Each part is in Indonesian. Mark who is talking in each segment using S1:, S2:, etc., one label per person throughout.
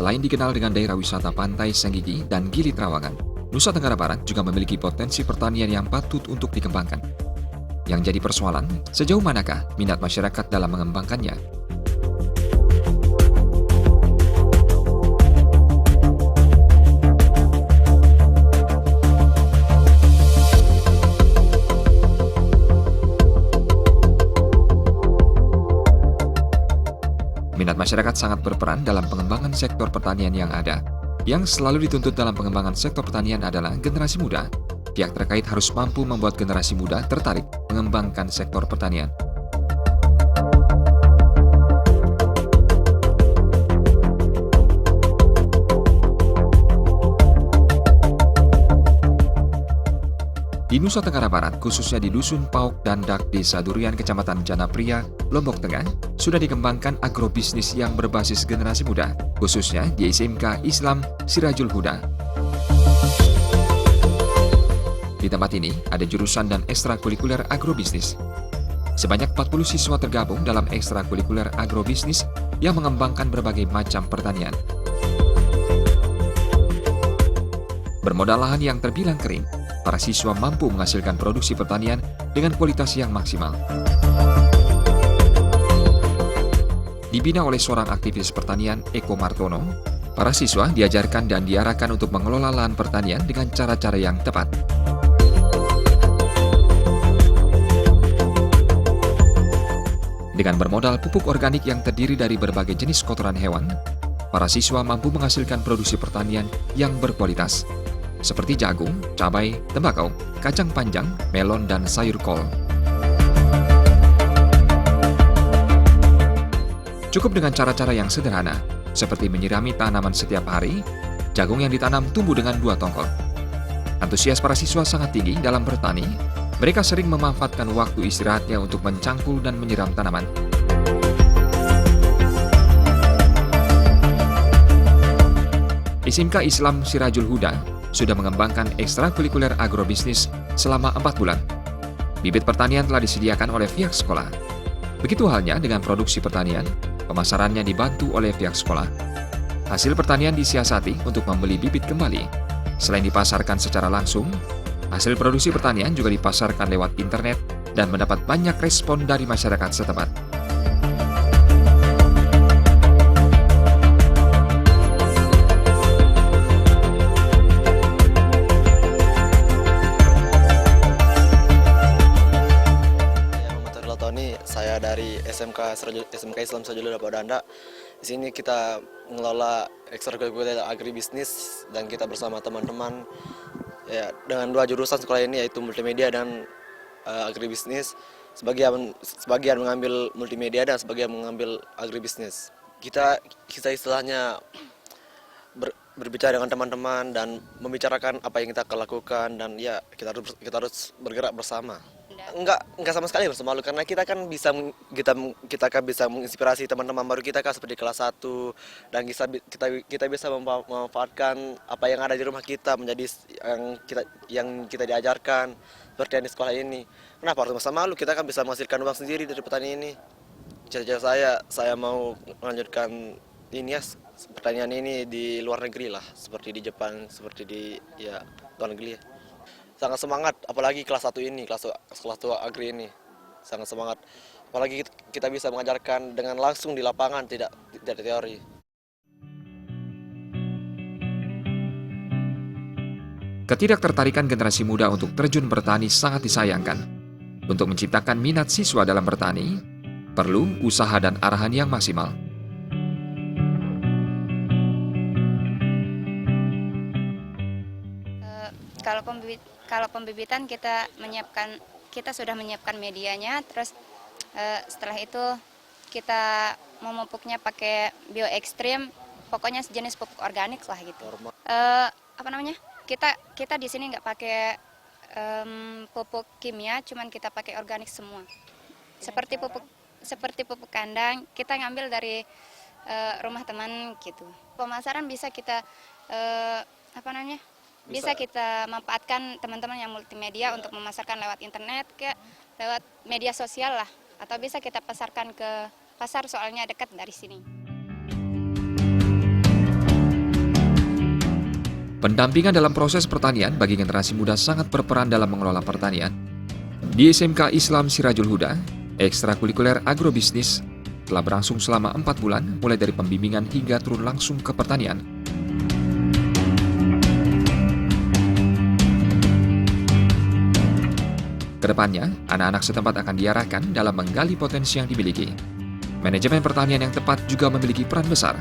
S1: Selain dikenal dengan daerah wisata Pantai Senggigi dan Gili Trawangan, Nusa Tenggara Barat juga memiliki potensi pertanian yang patut untuk dikembangkan. Yang jadi persoalan, sejauh manakah minat masyarakat dalam mengembangkannya? Minat masyarakat sangat berperan dalam pengembangan sektor pertanian yang ada. Yang selalu dituntut dalam pengembangan sektor pertanian adalah generasi muda. Pihak terkait harus mampu membuat generasi muda tertarik mengembangkan sektor pertanian. Di Nusa Tenggara Barat, khususnya di Dusun Pauk dan Dak Desa Durian, Kecamatan Janapria, Lombok Tengah, sudah dikembangkan agrobisnis yang berbasis generasi muda, khususnya di SMK Islam Sirajul Huda. Di tempat ini, ada jurusan dan ekstrakurikuler agrobisnis. Sebanyak 40 siswa tergabung dalam ekstrakurikuler agrobisnis yang mengembangkan berbagai macam pertanian. Bermodal lahan yang terbilang kering, para siswa mampu menghasilkan produksi pertanian dengan kualitas yang maksimal. Dibina oleh seorang aktivis pertanian, Eko Martono, para siswa diajarkan dan diarahkan untuk mengelola lahan pertanian dengan cara-cara yang tepat. Dengan bermodal pupuk organik yang terdiri dari berbagai jenis kotoran hewan, para siswa mampu menghasilkan produksi pertanian yang berkualitas, seperti jagung, cabai, tembakau, kacang panjang, melon, dan sayur kol. Cukup dengan cara-cara yang sederhana, seperti menyirami tanaman setiap hari, jagung yang ditanam tumbuh dengan 2 tongkol. Antusias para siswa sangat tinggi dalam bertani, mereka sering memanfaatkan waktu istirahatnya untuk mencangkul dan menyiram tanaman. SMK Islam Sirajul Huda sudah mengembangkan ekstrakurikuler agrobisnis selama 4 bulan. Bibit pertanian telah disediakan oleh pihak sekolah. Begitu halnya dengan produksi pertanian, pemasarannya dibantu oleh pihak sekolah. Hasil pertanian disiasati untuk membeli bibit kembali. Selain dipasarkan secara langsung, hasil produksi pertanian juga dipasarkan lewat internet dan mendapat banyak respon dari masyarakat setempat.
S2: Saya dari SMK Islam Sirajul Huda Padanda. Di sini kita mengelola ekstrakurikuler agribisnis dan kita bersama teman-teman ya, dengan 2 jurusan sekolah ini, yaitu multimedia dan agribisnis. Sebagian mengambil multimedia dan sebagian mengambil agribisnis. Kita istilahnya berbicara dengan teman-teman dan membicarakan apa yang kita akan lakukan, dan ya kita harus bergerak bersama. Enggak sama sekali bersama lu, karena kita kan bisa menginspirasi teman-teman baru kita kan, seperti kelas 1, dan kita bisa memanfaatkan apa yang ada di rumah kita menjadi yang kita diajarkan seperti yang di sekolah ini. Kenapa harus bersama lu? Kita kan bisa menghasilkan uang sendiri dari petani ini. Cita-cita saya mau melanjutkan ini ya, pertanian ini di luar negeri lah, seperti di Jepang, seperti di luar negeri ya. Sangat semangat, apalagi kelas 1 ini, kelas 1 agri ini. Sangat semangat. Apalagi kita bisa mengajarkan dengan langsung di lapangan, tidak teori.
S1: Ketidaktertarikan generasi muda untuk terjun bertani sangat disayangkan. Untuk menciptakan minat siswa dalam bertani, perlu usaha dan arahan yang maksimal.
S3: Kalau pembibitan kita sudah menyiapkan medianya, terus setelah itu kita memupuknya pakai bioekstrim, pokoknya sejenis pupuk organik lah gitu. Kita di sini nggak pakai pupuk kimia, cuman kita pakai organik semua. Seperti pupuk kandang, kita ngambil dari rumah teman gitu. Pemasaran bisa kita bisa kita manfaatkan teman-teman yang multimedia untuk memasarkan lewat internet, lewat media sosial lah, atau bisa kita pasarkan ke pasar, soalnya dekat dari sini.
S1: Pendampingan dalam proses pertanian bagi generasi muda sangat berperan dalam mengelola pertanian. Di SMK Islam Sirajul Huda, ekstrakurikuler agrobisnis telah berlangsung selama 4 bulan, mulai dari pembimbingan hingga turun langsung ke pertanian. Kedepannya, anak-anak setempat akan diarahkan dalam menggali potensi yang dimiliki. Manajemen pertanian yang tepat juga memiliki peran besar,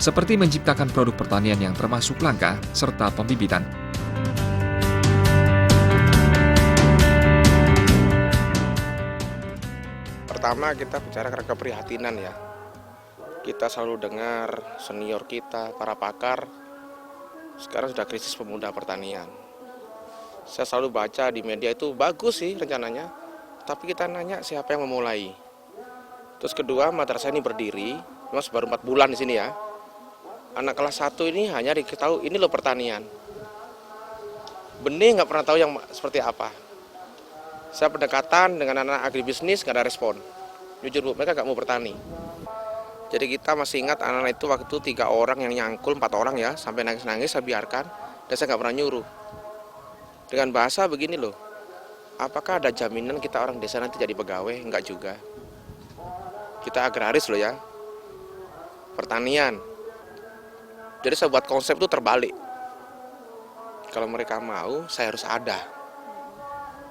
S1: seperti menciptakan produk pertanian yang termasuk langka, serta pembibitan.
S4: Pertama kita bicara keprihatinan ya. Kita selalu dengar senior kita, para pakar, sekarang sudah krisis pemuda pertanian. Saya selalu baca di media itu bagus sih rencananya, tapi kita nanya siapa yang memulai. Terus kedua, madrasah ini berdiri, memang baru 4 bulan di sini ya. Anak kelas 1 ini hanya diketahui ini loh pertanian. Benih nggak pernah tahu yang seperti apa. Saya pendekatan dengan anak agribisnis nggak ada respon. Jujur Bu, mereka nggak mau bertani. Jadi kita masih ingat anak-anak itu waktu itu 3 orang yang nyangkul, 4 orang ya, sampai nangis-nangis saya biarkan, dan saya nggak pernah nyuruh. Dengan bahasa begini loh, apakah ada jaminan kita orang desa nanti jadi pegawai? Enggak juga. Kita agraris loh ya, pertanian. Jadi saya buat konsep itu terbalik. Kalau mereka mau, saya harus ada.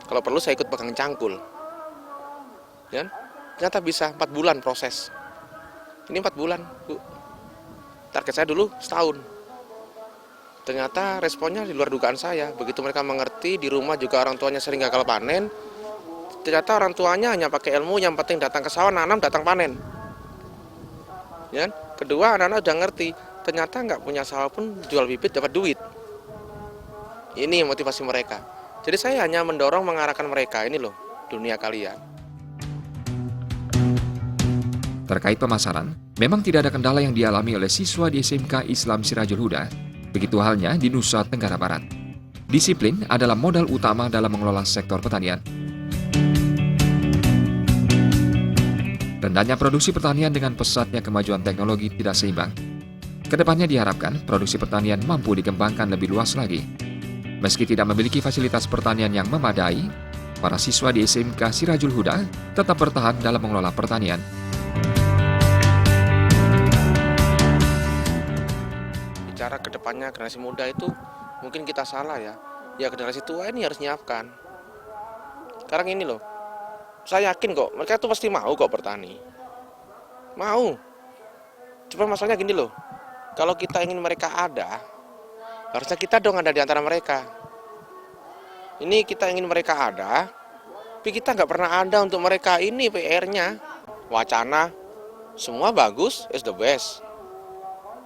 S4: Kalau perlu saya ikut pegang cangkul. Ya? Ternyata bisa 4 bulan proses. Ini 4 bulan, Bu. Target saya dulu setahun. Ternyata responnya di luar dugaan saya. Begitu mereka mengerti, di rumah juga orang tuanya sering gagal panen. Ternyata orang tuanya hanya pakai ilmu, yang penting datang ke sawah, nanam, datang panen. Ya? Kedua, anak-anak udah ngerti. Ternyata nggak punya sawah pun jual bibit dapat duit. Ini motivasi mereka. Jadi saya hanya mendorong mengarahkan mereka, ini loh dunia kalian.
S1: Terkait pemasaran, memang tidak ada kendala yang dialami oleh siswa di SMK Islam Sirajul Huda. Begitu halnya di Nusa Tenggara Barat. Disiplin adalah modal utama dalam mengelola sektor pertanian. Rendahnya produksi pertanian dengan pesatnya kemajuan teknologi tidak seimbang. Kedepannya diharapkan produksi pertanian mampu dikembangkan lebih luas lagi. Meski tidak memiliki fasilitas pertanian yang memadai, para siswa di SMK Sirajul Huda tetap bertahan dalam mengelola pertanian.
S4: Bicara ke depannya generasi muda itu mungkin kita salah ya. Ya generasi tua ini harus nyiapkan. Sekarang ini loh, saya yakin kok mereka tuh pasti mau kok bertani. Mau. Cuma masalahnya gini loh, kalau kita ingin mereka ada, harusnya kita dong ada di antara mereka. Ini kita ingin mereka ada, tapi kita nggak pernah ada untuk mereka. Ini PR-nya. Wacana, semua bagus, is the best.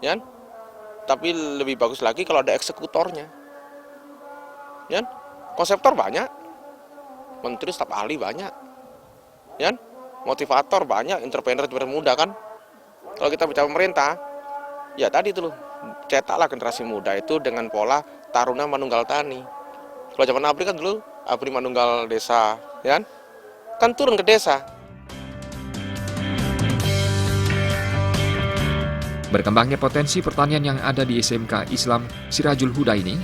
S4: Ya? Tapi lebih bagus lagi kalau ada eksekutornya. Ya? Konseptor banyak, menteri staf ahli banyak. Ya? Motivator banyak, entrepreneur muda kan. Kalau kita bicara pemerintah, ya tadi itu loh, cetaklah generasi muda itu dengan pola taruna manunggal tani. Kalau zaman ABRI kan dulu, ABRI manunggal desa, ya kan turun ke desa.
S1: Berkembangnya potensi pertanian yang ada di SMK Islam Sirajul Huda ini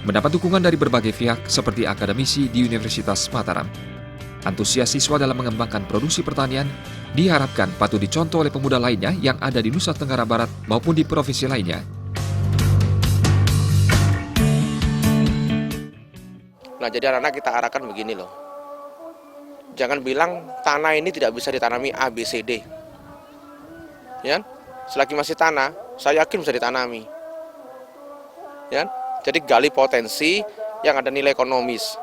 S1: mendapat dukungan dari berbagai pihak seperti akademisi di Universitas Mataram. Antusias siswa dalam mengembangkan produksi pertanian diharapkan patut dicontoh oleh pemuda lainnya yang ada di Nusa Tenggara Barat maupun di provinsi lainnya.
S4: Nah, jadi anak-anak kita arahkan begini loh. Jangan bilang tanah ini tidak bisa ditanami A, B, C, D. Ya? Selagi masih tanah, saya yakin bisa ditanami. Ya? Jadi gali potensi yang ada nilai ekonomis.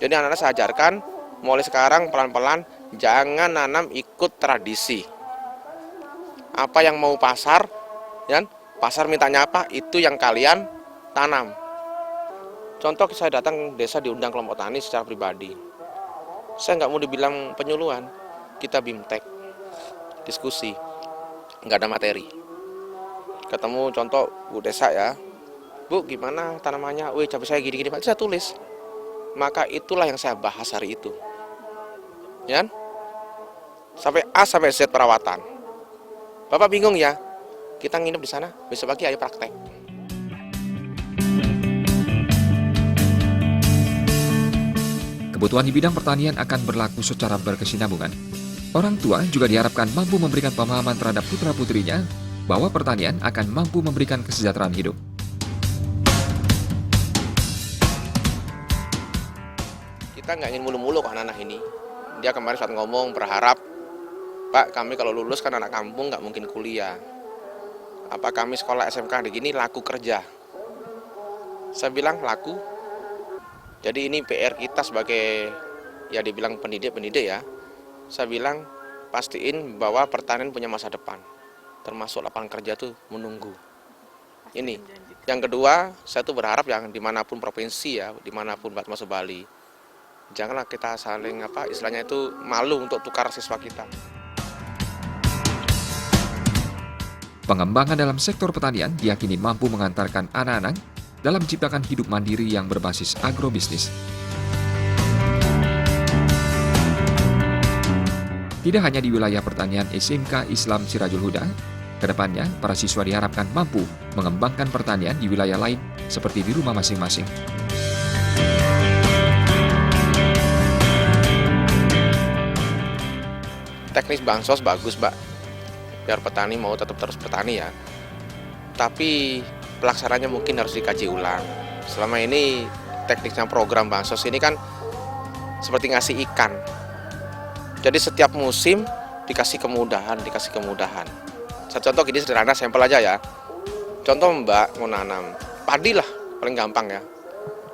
S4: Jadi anak-anak saya ajarkan, mulai sekarang pelan-pelan jangan nanam ikut tradisi. Apa yang mau pasar, ya? Pasar mintanya apa, itu yang kalian tanam. Contoh saya datang desa diundang kelompok tani secara pribadi. Saya nggak mau dibilang penyuluhan, kita bimtek, diskusi, nggak ada materi. Ketemu contoh Bu desa ya, Bu gimana tanamannya, wih cabai saya gini-gini, Pak, saya tulis. Maka itulah yang saya bahas hari itu. Ya? Sampai A sampai Z perawatan. Bapak bingung ya, kita nginep di sana, besok pagi ayo praktek.
S1: Kebutuhan di bidang pertanian akan berlaku secara berkesinambungan. Orang tua juga diharapkan mampu memberikan pemahaman terhadap putra-putrinya bahwa pertanian akan mampu memberikan kesejahteraan hidup.
S4: Kita nggak ingin mulu-mulu ke anak-anak ini. Dia kemarin saat ngomong berharap, Pak, kami kalau lulus kan anak kampung nggak mungkin kuliah. Apa kami sekolah SMK di gini laku kerja? Saya bilang laku. Jadi ini PR kita sebagai, ya dibilang pendidik ya. Saya bilang pastiin bahwa pertanian punya masa depan. Termasuk lapangan kerja tuh menunggu. Ini. Yang kedua, saya tuh berharap yang dimanapun provinsi ya, dimanapun masuk Bali. Janganlah kita saling istilahnya itu malu untuk tukar siswa kita.
S1: Pengembangan dalam sektor pertanian diyakini mampu mengantarkan anak-anak dalam menciptakan hidup mandiri yang berbasis agrobisnis. Tidak hanya di wilayah pertanian SMK Islam Sirajul Huda, kedepannya para siswa diharapkan mampu mengembangkan pertanian di wilayah lain seperti di rumah masing-masing.
S4: Teknis bansos bagus, Mbak. Biar petani mau tetap terus bertani ya. Tapi pelaksananya mungkin harus dikaji ulang. Selama ini tekniknya program bansos ini kan seperti ngasih ikan. Jadi setiap musim dikasih kemudahan. Saya contoh gini sederhana, sampel aja ya. Contoh Mbak mau nanam padi lah, paling gampang ya.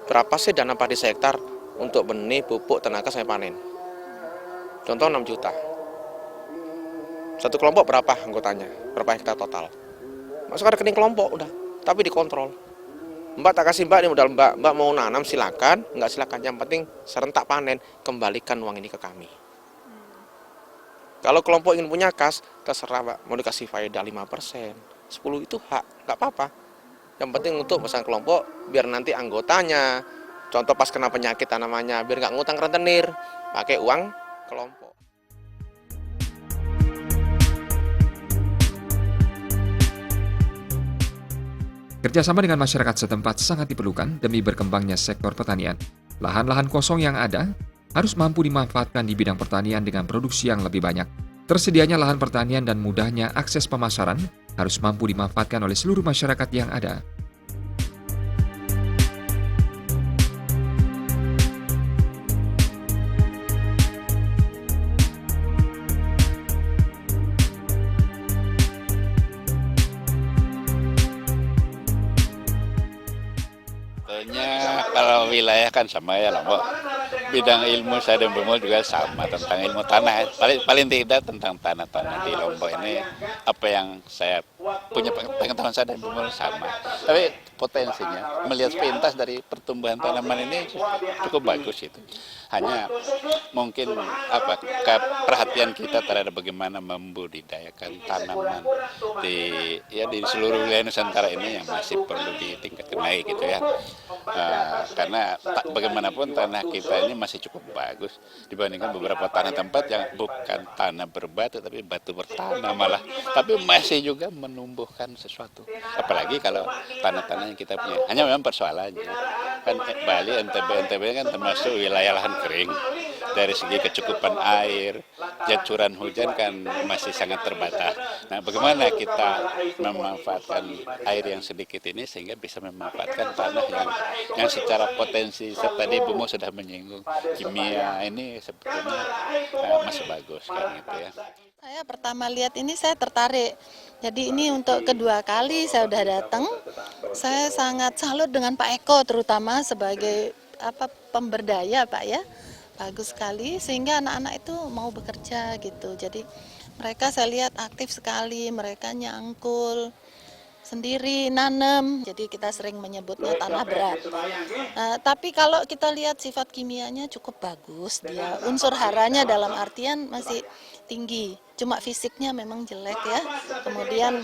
S4: Berapa sih dana padi sehektar untuk benih, pupuk, tenaga sampai panen? Contoh 6 juta. Satu kelompok berapa anggotanya? Berapa hektar total? Masuk ke rekening kelompok udah, tapi dikontrol. Mbak tak kasih Mbak ini modal Mbak mau nanam silakan, enggak silakan. Yang penting serentak panen, kembalikan uang ini ke kami. Kalau kelompok ingin punya kas, terserah Mbak, mau dikasih faedah 5%, 10 itu hak, nggak apa-apa. Yang penting untuk pesan kelompok, biar nanti anggotanya, contoh pas kena penyakit tanamannya, biar nggak ngutang rentenir, pakai uang kelompok.
S1: Kerjasama dengan masyarakat setempat sangat diperlukan demi berkembangnya sektor pertanian. Lahan-lahan kosong yang ada harus mampu dimanfaatkan di bidang pertanian dengan produksi yang lebih banyak. Tersedianya lahan pertanian dan mudahnya akses pemasaran harus mampu dimanfaatkan oleh seluruh masyarakat yang ada.
S5: Kalau wilayah kan sama ya Lombok. Bidang ilmu saya dan Bumul juga sama tentang ilmu tanah. Paling tidak tentang tanah-tanah di Lombok ini apa yang saya punya pengetahuan saya dan Bumul sama. Tapi potensinya melihat pintas dari pertumbuhan tanaman ini cukup bagus itu. Hanya mungkin perhatian kita terhadap bagaimana membudidayakan tanaman di seluruh wilayah Nusantara ini yang masih perlu ditingkatkan lagi gitu ya. Karena bagaimanapun tanah kita ini masih cukup bagus dibandingkan beberapa tanah tempat yang bukan tanah berbatu tapi batu bertanah malah, tapi masih juga menumbuhkan sesuatu. Apalagi kalau tanah-tanah yang kita punya. Hanya memang persoalannya kan Bali, NTB kan termasuk wilayah lahan kering. Dari segi kecukupan air, curah hujan kan masih sangat terbatas. Nah, bagaimana kita memanfaatkan air yang sedikit ini sehingga bisa memanfaatkan tanah yang secara potensi tadi Bimo sudah menyinggung kimia ini sebetulnya masih bagus kan gitu ya.
S6: Saya pertama lihat ini saya tertarik. Jadi ini untuk kedua kali saya udah datang. Saya sangat salut dengan Pak Eko terutama sebagai pemberdaya Pak ya. Bagus sekali sehingga anak-anak itu mau bekerja gitu. Jadi mereka saya lihat aktif sekali, mereka nyangkul sendiri, nanem. Jadi kita sering menyebutnya tanah berat. Tapi kalau kita lihat sifat kimianya cukup bagus, dia unsur haranya dalam artian masih tinggi. Cuma fisiknya memang jelek ya. Kemudian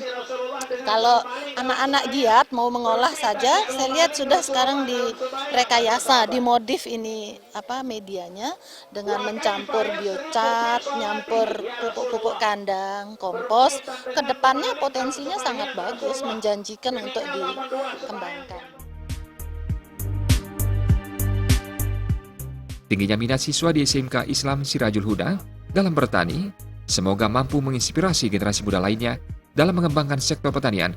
S6: kalau anak-anak giat mau mengolah saja, saya lihat sudah sekarang direkayasa, dimodif ini medianya dengan mencampur biocat, nyampur pupuk-pupuk kandang, kompos. Kedepannya potensinya sangat bagus, menjanjikan untuk dikembangkan.
S1: Tingginya minat siswa di SMK Islam Sirajul Huda dalam bertani semoga mampu menginspirasi generasi muda lainnya dalam mengembangkan sektor pertanian.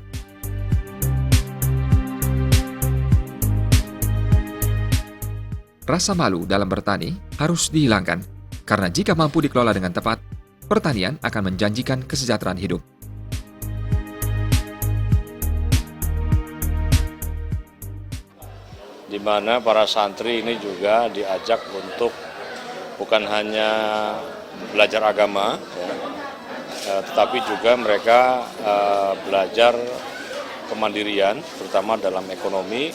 S1: Rasa malu dalam bertani harus dihilangkan, karena jika mampu dikelola dengan tepat, pertanian akan menjanjikan kesejahteraan hidup.
S7: Di mana para santri ini juga diajak untuk bukan hanya belajar agama, ya, tetapi juga mereka belajar kemandirian, terutama dalam ekonomi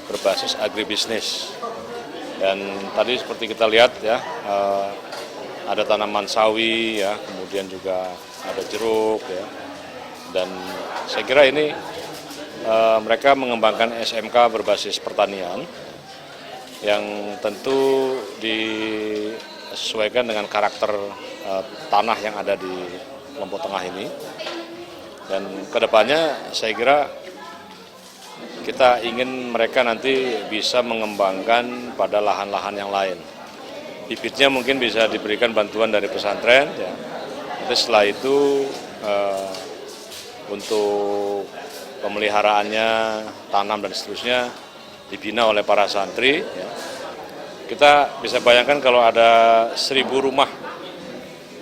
S7: berbasis agribisnis. Dan tadi seperti kita lihat ya, ada tanaman sawi ya, kemudian juga ada jeruk ya. Dan saya kira ini mereka mengembangkan SMK berbasis pertanian yang tentu disesuaikan dengan karakter tanah yang ada di Lombok Tengah ini. Dan kedepannya saya kira kita ingin mereka nanti bisa mengembangkan pada lahan-lahan yang lain. Bibitnya mungkin bisa diberikan bantuan dari pesantren, ya. Nanti setelah itu untuk pemeliharaannya, tanam dan seterusnya dibina oleh para santri. Ya. Kita bisa bayangkan kalau ada 1.000 rumah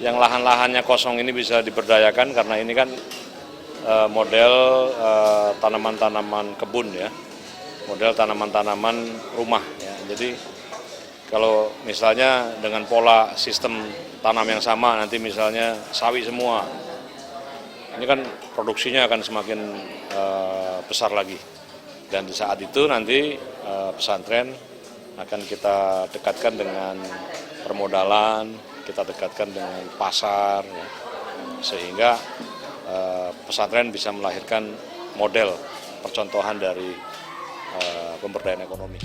S7: yang lahan-lahannya kosong ini bisa diberdayakan, karena ini kan model tanaman-tanaman kebun ya, model tanaman-tanaman rumah ya. Jadi kalau misalnya dengan pola sistem tanam yang sama, nanti misalnya sawi semua, ini kan produksinya akan semakin besar lagi. Dan di saat itu nanti pesantren akan kita dekatkan dengan permodalan, kita dekatkan dengan pasar ya, sehingga pesantren bisa melahirkan model percontohan dari pemberdayaan ekonomi.